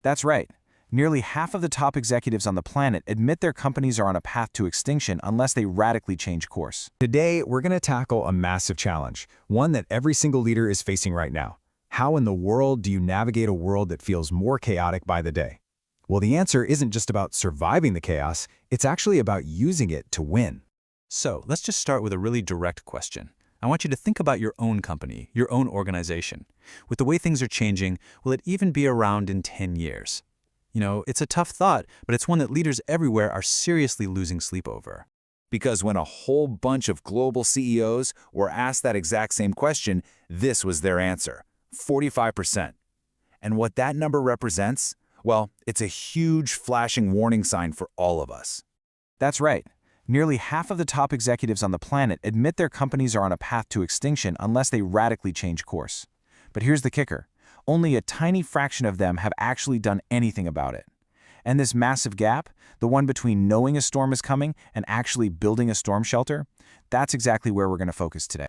That's right. Nearly half of the top executives on the planet admit their companies are on a path to extinction unless they radically change course. Today, we're going to tackle a massive challenge, one that every single leader is facing right now. How in the world do you navigate a world that feels more chaotic by the day? Well, the answer isn't just about surviving the chaos, it's actually about using it to win. So let's just start with a really direct question. I want you to think about your own company, your own organization. With the way things are changing, will it even be around in 10 years? You know, it's a tough thought, but it's one that leaders everywhere are seriously losing sleep over. Because when a whole bunch of global CEOs were asked that exact same question, this was their answer: 45%. And what that number represents? Well, it's a huge flashing warning sign for all of us. That's right. Nearly half of the top executives on the planet admit their companies are on a path to extinction unless they radically change course. But here's the kicker. Only a tiny fraction of them have actually done anything about it. And this massive gap, the one between knowing a storm is coming and actually building a storm shelter, that's exactly where we're going to focus today.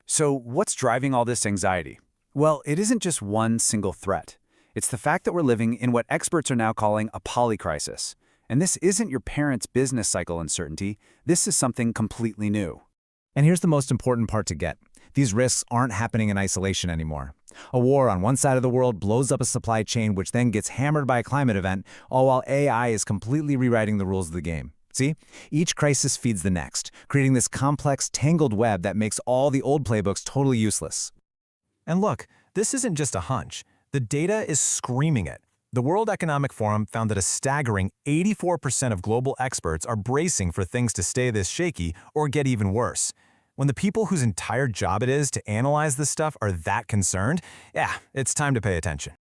So what's driving all this anxiety? Well, it isn't just one single threat. It's the fact that we're living in what experts are now calling a polycrisis. And this isn't your parents' business cycle uncertainty. This is something completely new. And here's the most important part to get. These risks aren't happening in isolation anymore. A war on one side of the world blows up a supply chain which then gets hammered by a climate event, all while AI is completely rewriting the rules of the game. See? Each crisis feeds the next, creating this complex, tangled web that makes all the old playbooks totally useless. And look, this isn't just a hunch. The data is screaming it. The World Economic Forum found that a staggering 84% of global experts are bracing for things to stay this shaky or get even worse. When the people whose entire job it is to analyze this stuff are that concerned, yeah, it's time to pay attention.